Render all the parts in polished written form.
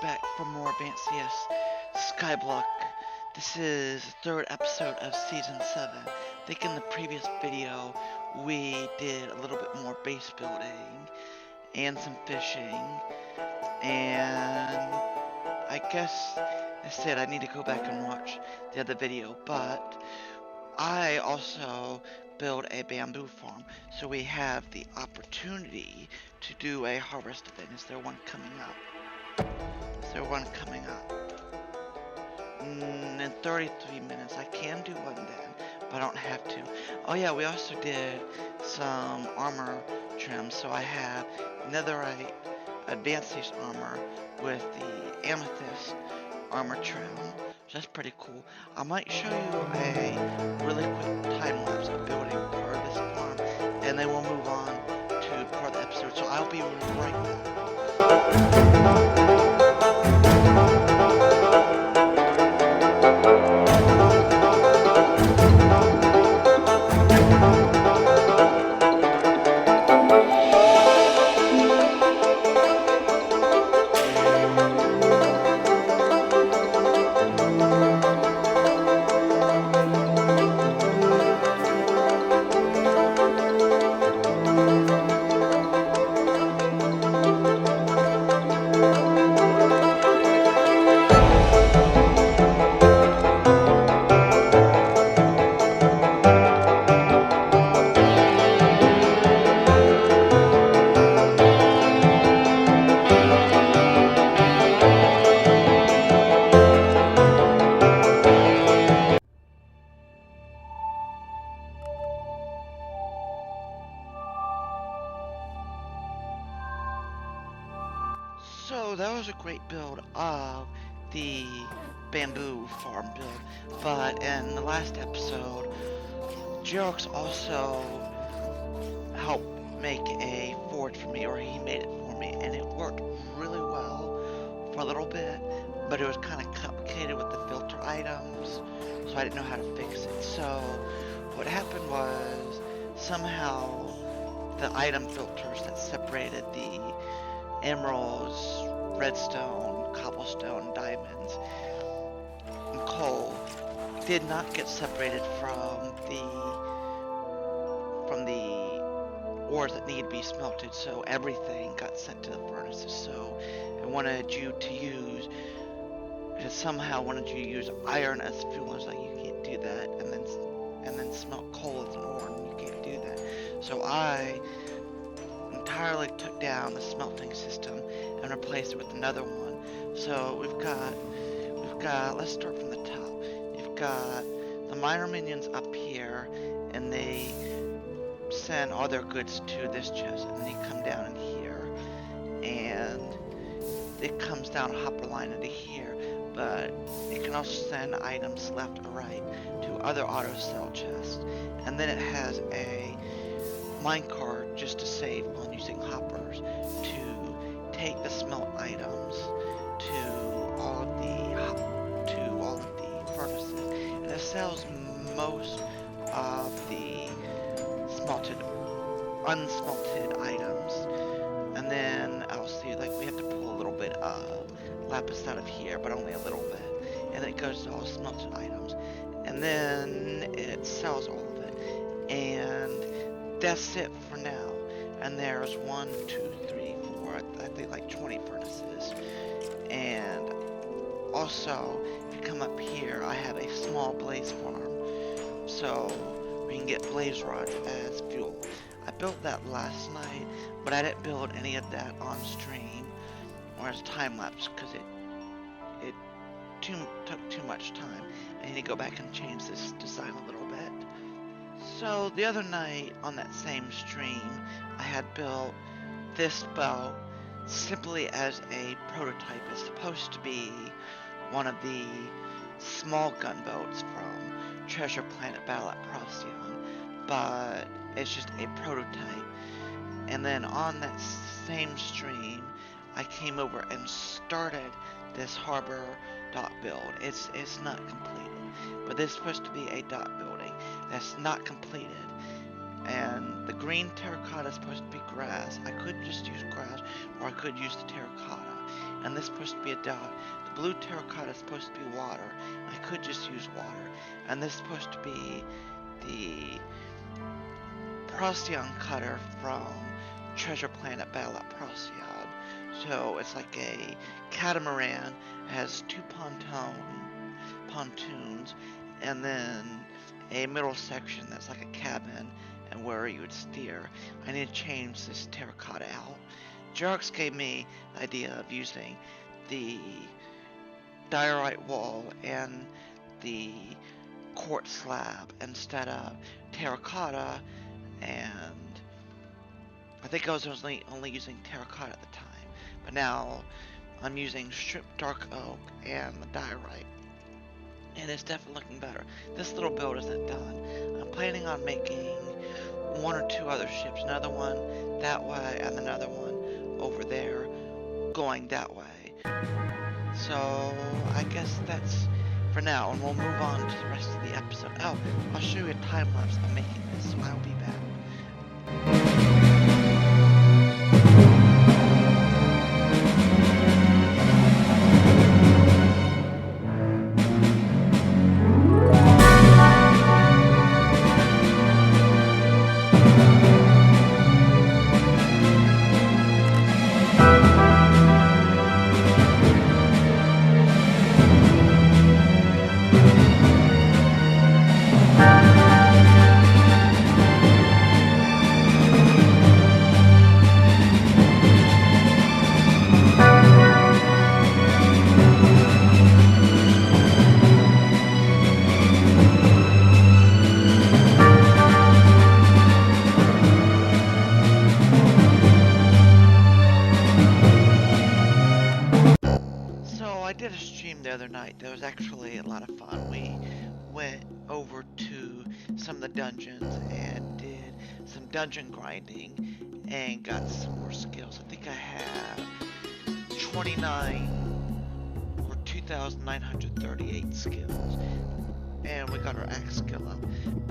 back for more Advancius Skyblock. This is the third episode of Season 7. I think in the previous video we did a little bit more base building and some fishing, and I guess that's it. I need to go back and watch the other video, but I also build a bamboo farm, so we have the opportunity to do a harvest event. Is there one coming up? Is there one coming up? In 33 minutes. I can do one then, but I don't have to. Oh yeah, we also did some armor trim, so I have netherite Advancius armor with the amethyst armor trim. So that's pretty cool. I might show you a really quick time lapse of building part of this farm, and then we'll move on to part of the episode. So I'll be right back. So that was a great build of the bamboo farm build, but in the last episode, Jerox also helped make a forge for me, or he made it for me, and it worked really well for a little bit, but it was kind of complicated with the filter items, so I didn't know how to fix it. So what happened was somehow the item filters that separated the emeralds, redstone, cobblestone, diamonds, and coal did not get separated from the ores that need to be smelted, so everything got sent to the furnaces. So I wanted you to use, somehow wanted you to use iron as fuel. I was like, you can't do that, and then smelt coal as an ore, and you can't do that. So I entirely took down the smelting system and replaced it with another one. So we've got, let's start from the top. You've got the miner minions up here, and they send all their goods to this chest, and then you come down in here, and it comes down a hopper line into here, but it can also send items left or right to other auto sell chests, and then it has a minecart just to save on using hoppers to take the smelt items to all of the furnaces, and it sells most of the unsmelted items. And then I'll see, like, we have to pull a little bit of lapis out of here, but only a little bit, and then it goes to all smelted items, and then it sells all of it, and that's it for now. And there's 1, 2, 3, 4, I think like 20 furnaces. And also, if you come up here, I have a small blaze farm, so we can get blaze rods as fuel. I built that last night, but I didn't build any of that on stream or as time lapse because it took too much time. I need to go back and change this design a little bit. So the other night on that same stream, I had built this boat simply as a prototype. It's supposed to be one of the small gunboats from Treasure Planet Battle at Procyon, but it's just a prototype. And then on that same stream, I came over and started this harbor dock build. It's not completed, but this is supposed to be a dock building that's not completed. And the green terracotta is supposed to be grass. I could just use grass, or I could use the terracotta. and this is supposed to be a dot. The blue terracotta is supposed to be water. I could just use water. And this is supposed to be the Procyon cutter from Treasure Planet Battle at Procyon. So it's like a catamaran, has two pontoons, and then a middle section that's like a cabin and where you would steer. I need to change this terracotta out. Jarks gave me the idea of using the diorite wall and the quartz slab instead of terracotta, and I think I was only using terracotta at the time, but now I'm using stripped dark oak and the diorite, and it's definitely looking better. This little build isn't done. I'm planning on making one or two other ships, another one that way and another one over there going that way. So I guess that's for now, and we'll move on to the rest of the episode. Oh, I'll show you a time lapse of making this, so I'll be back. The other night, there was actually a lot of fun. We went over to some of the dungeons and did some dungeon grinding and got some more skills. I think I have 29 or 2,938 skills, and we got our axe skill up.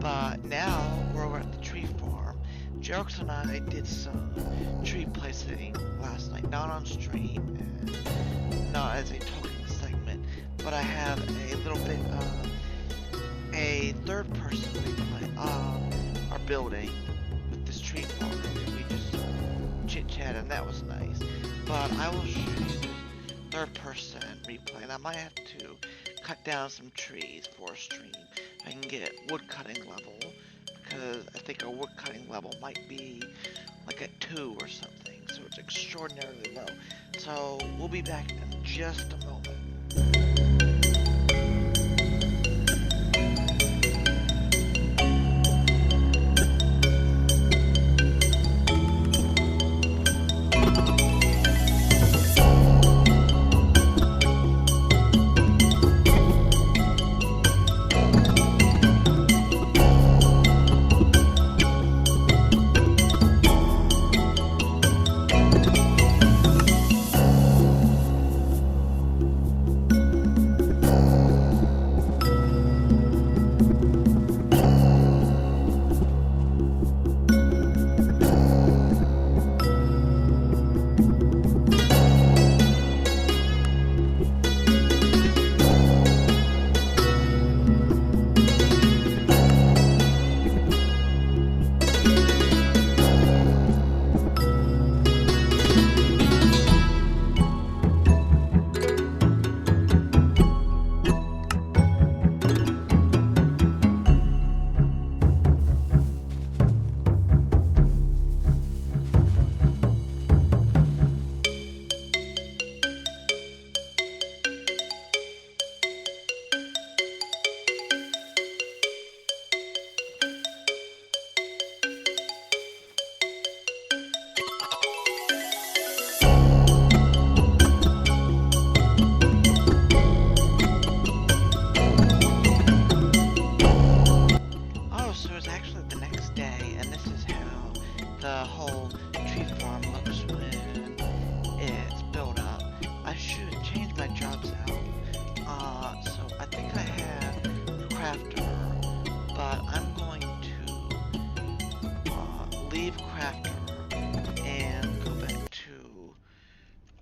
But now we're over at the tree farm. Jerks and I did some tree placing last night, not on stream and not as a talking segment, but I have a little bit of a third-person replay of our building with this tree farm, and we just chit-chat, and that was nice. But I will show you the third-person replay, and I might have to cut down some trees for a stream. I can get wood-cutting level, because I think our wood-cutting level might be like at 2 or something, so it's extraordinarily low. So we'll be back in just a moment.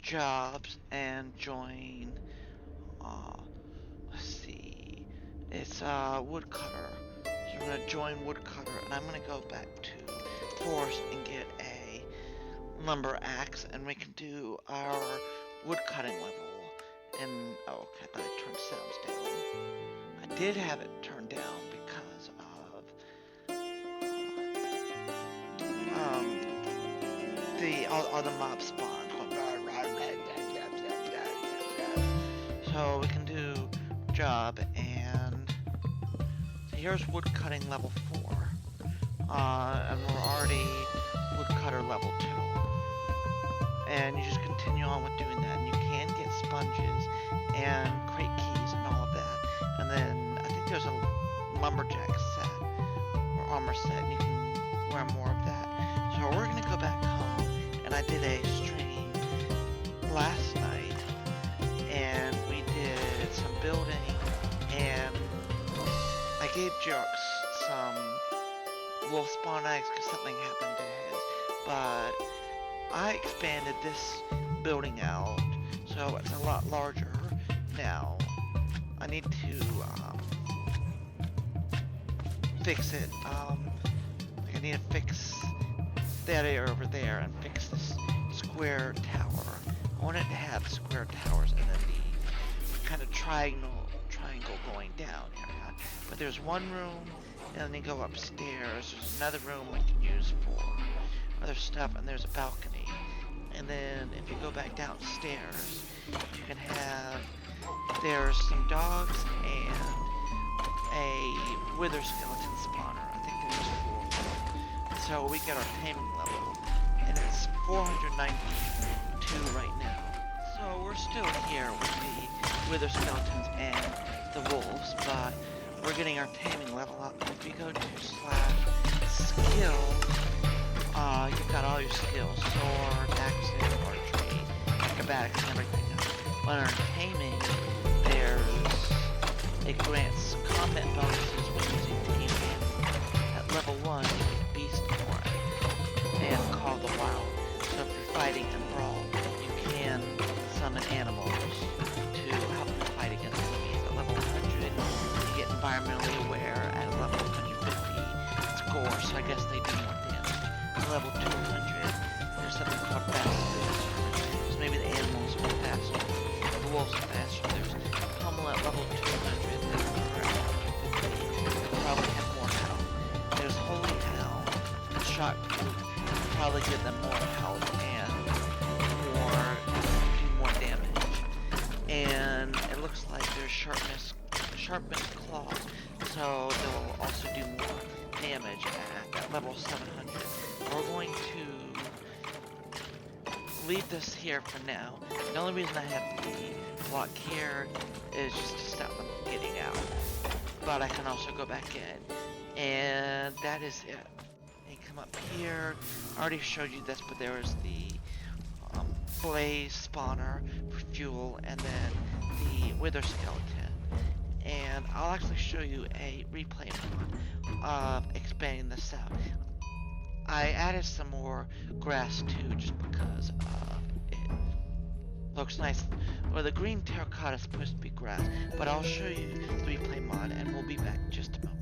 Jobs and join, let's see, it's woodcutter. So we're gonna join woodcutter, and I'm gonna go back to forest and get a lumber axe, and we can do our wood cutting level. And oh, okay, I turned sounds down. I did have it turned down because of the all the mob spawn. So we can do job, and so here's wood cutting level 4, and we're already woodcutter level 2. And you just continue on with doing that, and you can get sponges and crate keys and all of that. And then I think there's a lumberjack set or armor set, and you can wear more of that. So we're gonna go back home, and I did a stream last night, and we did some building, and I gave Jerks some wolf spawn eggs because something happened to his, but I expanded this building out, so it's a lot larger now. I need to fix it. I need to fix that area over there and fix this square tower. I want it to have square towers and then the kind of triangle going down area. But there's one room, and then you go upstairs. There's another room we can use for other stuff, and there's a balcony. And then if you go back downstairs, you can have, there's some dogs and a wither skeleton spawner. I think there's 4 of them. So we get our taming level, and it's 492 right now. So we're still here with the wither skeletons and the wolves, but we're getting our taming level up. If you go to /skill, you've got all your skills, sword, axes, archery, acrobatics, and everything else. But under taming, it grants combat bonuses when using taming. At level 1, you get beast form and call the wild. So if you're fighting in brawl, you can summon animals to help you fight against enemies. At level 100, you get environmentally aware. At level 150, it's gore, so I guess they do more damage. At level 200, there's something called fast boost. So maybe the animals are faster. The wolves are faster. There's pummel at level 200. There's probably have more health. There's holy hell. Shot proof. Probably give them more health and do more damage. And it looks like there's sharpness claw. So they'll also do more damage at level 700. We're going to leave this here for now. The only reason I have the block here is just to stop them from getting out. But I can also go back in. And that is it. And come up here. I already showed you this, but there is the blaze spawner for fuel, and then the wither skeleton. And I'll actually show you a replay mod of expanding this out. I added some more grass too, just because it looks nice. Well, the green terracotta is supposed to be grass, but I'll show you the replay mod, and we'll be back in just a moment.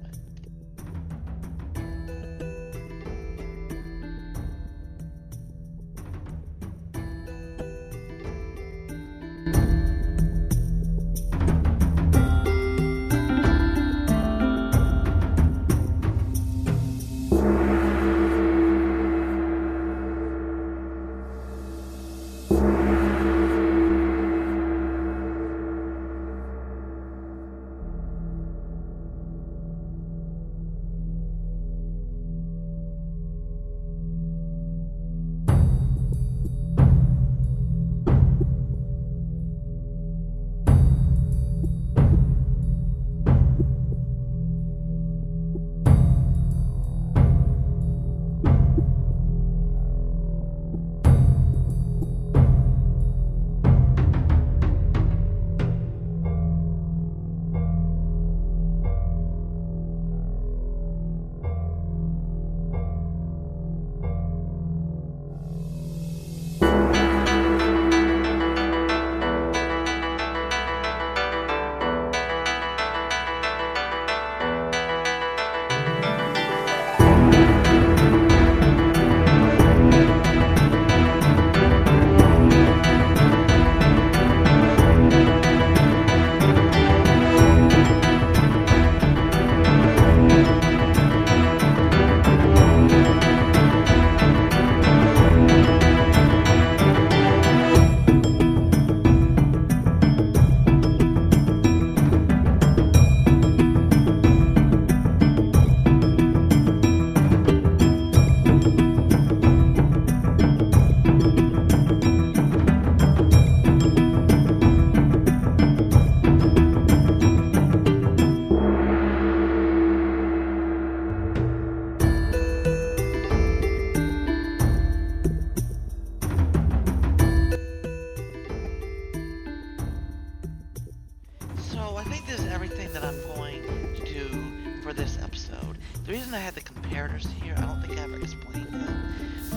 for this episode. The reason I had the comparators here, I don't think I ever explained them,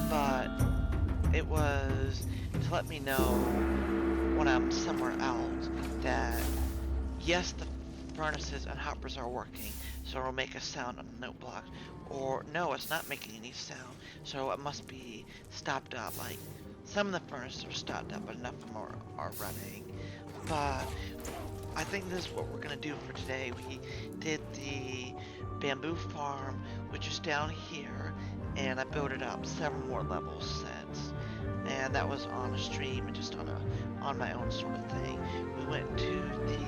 but it was to let me know when I'm somewhere else that yes, the furnaces and hoppers are working, so it'll make a sound on the note block, or no, it's not making any sound, so it must be stopped up. Like, some of the furnaces are stopped up, but enough of them are running. But I think this is what we're going to do for today. We did the bamboo farm, which is down here, and I built it up several more levels since. And that was on a stream and just on my own sort of thing. We went to the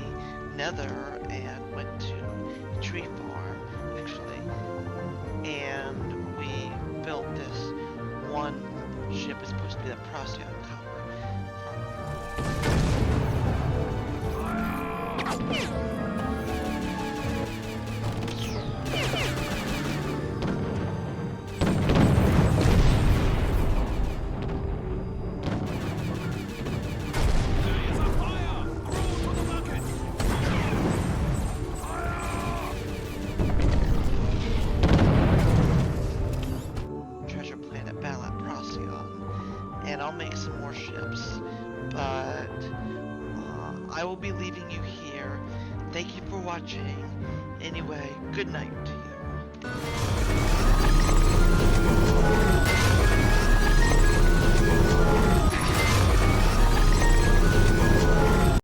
Nether and went to the tree farm, actually. And we built this one ship. It's supposed to be the Procyon tower. Treasure planet Balat Procyon, and I'll make some more ships, but I will be leaving you here. Thank you for watching. Anyway, good night to you.